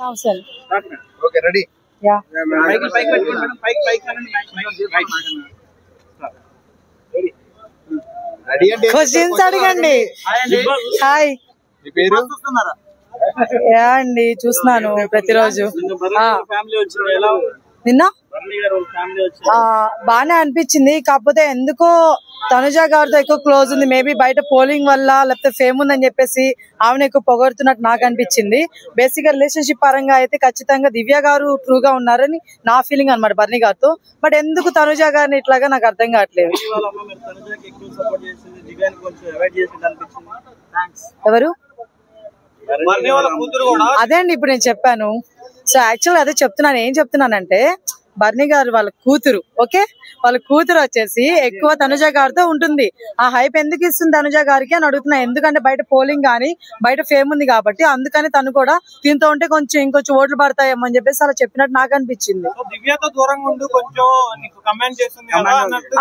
Okay, ready? Yeah. Questions అడగండి. Hi. మీ పేరు? Yeah అండి, చూస్తున్నాను ప్రతిరోజు. నిన్న బానే అనిపించింది, కాకపోతే ఎందుకో తనుజ గారితో ఎక్కువ క్లోజ్ ఉంది. మేబీ బయట పోలింగ్ వల్ల లేకపోతే ఫేమ్ ఉందని చెప్పేసి ఆమెను ఎక్కువ పొగడుతున్నట్టు నాకు అనిపించింది. బేసిక్ గా రిలేషన్షిప్ పరంగా అయితే ఖచ్చితంగా దివ్య గారు ట్రూగా ఉన్నారని నా ఫీలింగ్ అనమాట బర్నీ గారితో. బట్ ఎందుకు తనుజ గారిని ఇట్లాగా నాకు అర్థం కావట్లేదు. ఎవరు? అదే అండి ఇప్పుడు నేను చెప్పాను. సో యాక్చువల్ అదే చెప్తున్నాను. ఏం చెప్తున్నానంటే బర్నీ గారు వాళ్ళ కూతురు, ఓకే, వాళ్ళ కూతురు వచ్చేసి ఎక్కువ తనుజ గారితో ఉంటుంది. ఆ హైప్ ఎందుకు ఇస్తుంది తనుజ గారికి అని అడుగుతున్నా. ఎందుకంటే బయట పోలింగ్ గానీ బయట ఫేమ్ ఉంది కాబట్టి, అందుకని తను కూడా దీంతో ఉంటే కొంచెం ఇంకొంచెం ఓట్లు పడతాయేమో అని చెప్పేసి అలా చెప్పినట్టు నాకు అనిపించింది.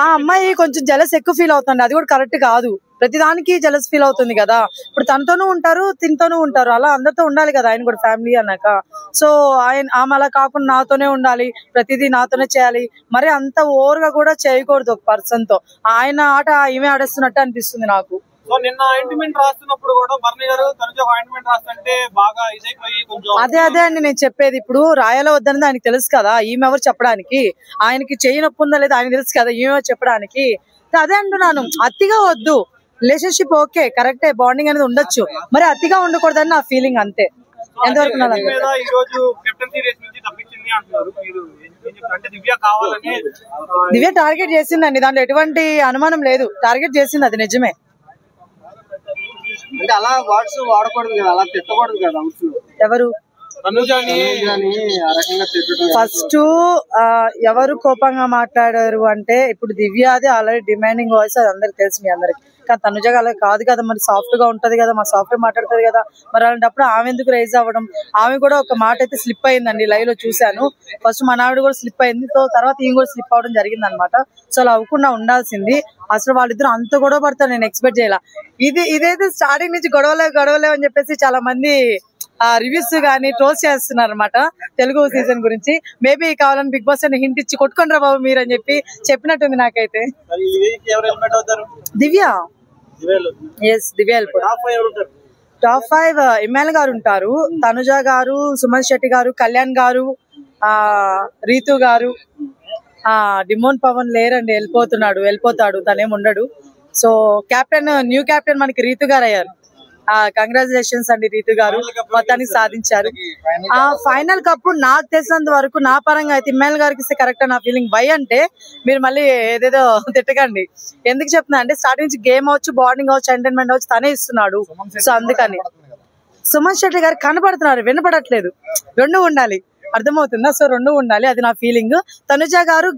ఆ అమ్మాయి కొంచెం జలస్ ఎక్కువ ఫీల్ అవుతుంది. అది కూడా కరెక్ట్ కాదు. ప్రతిదానికి జలస్ ఫీల్ అవుతుంది కదా. ఇప్పుడు తనతోనూ ఉంటారు, తినతోనూ ఉంటారు, అలా అందరితో ఉండాలి కదా ఆయన కూడా ఫ్యామిలీ అన్నాక. సో ఆమె అలా కాకుండా నాతోనే ఉండాలి, ప్రతిదీ నాతోనే చేయాలి, మరి అంత ఓవర్ గా కూడా చేయకూడదు ఒక పర్సన్ తో. ఆయన ఆట ఈమె ఆడేస్తున్నట్టు అనిపిస్తుంది నాకు. అదే అండి నేను చెప్పేది. ఇప్పుడు రాయాల వద్దనేది ఆయనకి తెలుసు కదా, ఈమె ఎవరు చెప్పడానికి. ఆయనకి చేయి నొప్పి ఉందా లేదా ఆయనకి తెలుసు కదా, ఈమె చెప్పడానికి. అదే అంటున్నాను, అతిగా వద్దు. రిలేషన్షిప్ ఓకే, కరెక్టే, బాండింగ్ అనేది ఉండొచ్చు, మరి అతిగా ఉండకూడదని నా ఫీలింగ్ అంతే. ఎంతవరకు దివ్య టార్గెట్ చేసిందండి, దాంట్లో ఎటువంటి అనుమానం లేదు. టార్గెట్ చేసింది, అది నిజమే. ఎవరు? ఫస్ట్ ఎవరు కోపంగా మాట్లాడారు అంటే ఇప్పుడు దివ్యాది ఆల్రెడీ డిమాండింగ్ వాయిస్, అది అందరికి తెలుసు, మీ అందరికి. కానీ తనుజ అలా కాదు కదా, మరి సాఫ్ట్ గా ఉంటది కదా, మా సాఫ్ట్ మాట్లాడుతుంది కదా. మరి అలాంటప్పుడు ఆమె ఎందుకు రైజ్ అవ్వడం? ఆమె కూడా ఒక మాట అయితే స్లిప్ అయిందండి, లైవ్ లో చూశాను. ఫస్ట్ మన ఆవిడ కూడా స్లిప్ అయింది, తర్వాత ఈమె కూడా స్లిప్ అవడం జరిగింది అనమాట. సో అలా అవ్వకుండా ఉండాల్సింది. అసలు వాళ్ళిద్దరు అంత గొడవ పడతారు నేను ఎక్స్పెక్ట్ చేయాల. ఇదైతే స్టార్టింగ్ నుంచి గొడవలే అని చెప్పేసి చాలా మంది రివ్యూస్ గానీ ట్రోల్స్ చేస్తున్నారు అనమాట తెలుగు సీజన్ గురించి. మేబీ కావాలని బిగ్ బాస్ అని హింట్ ఇచ్చి కొట్టుకుంటారా బాబు మీరు అని చెప్పినట్టుంది నాకైతే. దివ్య, ఎస్ దివ్య వెళ్ళిపోతారు. టాప్ 5 ఇమ్మాయిల్ గారు ఉంటారు, తనుజ గారు, సుమన్ శెట్టి గారు, కళ్యాణ్ గారు, రీతు గారు. డిమోన్ పవన్ లేరండి, వెళ్ళిపోతాడు, తనేం ఉండడు. సో కెప్టెన్, న్యూ కెప్టెన్ మనకి రీతు గారు అయ్యారు. కంగ్రాచులేషన్స్ అండి రీతు గారు, మొత్తానికి సాధించారు. ఫైనల్ కప్ నాకు తెలిసినంత వరకు నా పరంగా అయితే ఇమ్మాయిల్ గారికి ఇస్తే కరెక్ట్ నా ఫీలింగ్. వై అంటే మీరు మళ్ళీ ఏదేదో తిట్టకండి. ఎందుకు చెప్తున్నా అంటే స్టార్టింగ్ నుంచి గేమ్ అవచ్చు, బాండింగ్ అవచ్చు, ఎంటర్టైన్మెంట్ అవచ్చు తనే ఇస్తున్నాడు. సో అందుకని సుమన్ శెట్టి గారు కనపడుతున్నారు, వినపడట్లేదు. రెండు ఉండాలి, అర్థమవుతుందా? సో రెండు ఉండాలి, అది నా ఫీలింగ్. తనుజ గారు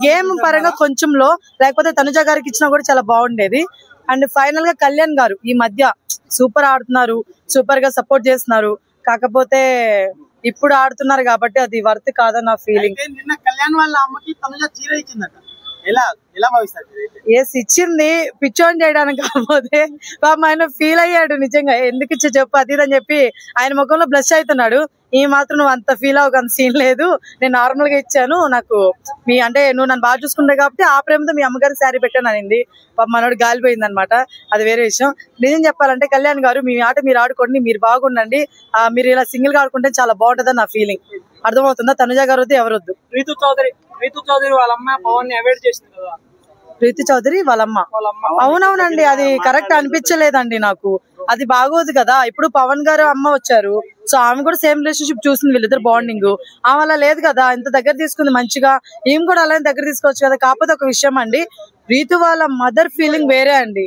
గేమ్ పరంగా కొంచెం లో, లేకపోతే తనుజ గారికి ఇచ్చినా కూడా చాలా బాగుండేది. అండ్ ఫైనల్ గా కళ్యాణ్ గారు ఈ మధ్య సూపర్ ఆడుతున్నారు, సూపర్ గా సపోర్ట్ చేస్తున్నారు. కాకపోతే ఇప్పుడు ఆడుతున్నారు కాబట్టి అది వర్త్ కాదని నా ఫీలింగ్. కళ్యాణ్ వాళ్ళ అమ్మకి తనుజ చీర ఇచ్చిందట, ఎలా భావిస్తారు? ఎస్ ఇచ్చింది, పిచ్చోని చేయడానికి. కాకపోతే ఆయన ఫీల్ అయ్యాడు నిజంగా, ఎందుకు ఇచ్చా చెప్పు అది అని చెప్పి ఆయన ముఖంలో బ్లష్ అవుతున్నాడు. ఈ మాత్రం నువ్వు అంత ఫీల్ అవ్వక, అంత సీన్ లేదు, నేను నార్మల్ గా ఇచ్చాను, నాకు అంటే నువ్వు నన్ను బాగా చూసుకుంటావు కాబట్టి ఆ ప్రేమతో మీ అమ్మగారి శారీ పెట్టాను అనింది. మనోడు గాలిపోయింది అనమాట, అది వేరే విషయం. నిజం చెప్పాలంటే కళ్యాణ్ గారు మీ ఆట మీరు ఆడుకోండి, మీరు బాగుండండి, మీరు ఇలా సింగిల్ గా ఆడుకుంటే చాలా బాగుంటుందని నా ఫీలింగ్. అర్థమవుతుందా? తనుజ గారు వద్దు, ఎవరొద్దు. రీతు చౌదరి వాళ్ళ అమ్మ పవన్ ని అవాయిడ్ చేసింది కదా. రీతు చౌదరి వాళ్ళమ్మ, అవునవునండి, అది కరెక్ట్ అనిపించలేదండి నాకు. అది బాగోదు కదా. ఇప్పుడు పవన్ గారు అమ్మ వచ్చారు, సో ఆమె కూడా సేమ్ రిలేషన్షిప్ చూసింది, వీళ్ళిద్దరు బాండింగ్. ఆమె అలా లేదు కదా, ఇంత దగ్గర తీసుకుంది మంచిగా, ఈమె కూడా అలానే దగ్గర తీసుకోవచ్చు కదా. కాకపోతే ఒక విషయం అండి, రీతు వాళ్ళ మదర్ ఫీలింగ్ వేరే అండి.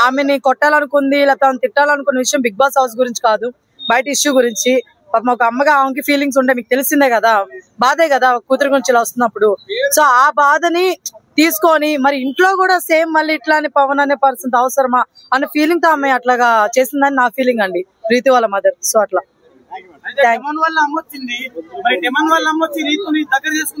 ఆమెని కొట్టాలనుకుంది, లేకపోతే ఆమె తిట్టాలనుకున్న విషయం బిగ్ బాస్ హౌస్ గురించి కాదు, బయట ఇష్యూ గురించి. ఒక అమ్మగా ఆమెకి ఫీలింగ్స్ ఉంటాయి, మీకు తెలిసిందే కదా, బాధే కదా కూతురు గురించి ఇలా వస్తున్నప్పుడు. సో ఆ బాధని తీసుకొని మరి ఇంట్లో కూడా సేమ్ మళ్ళీ ఇట్లానే పవన్ అనే పర్సన్ అవసరమా అనే ఫీలింగ్ తో ఆమె అట్లాగా చేసిందని నా ఫీలింగ్ అండి, రీతు వాళ్ళ మదర్. సో అట్లా వాళ్ళ అమ్మ వచ్చింది, రీతుని దగ్గర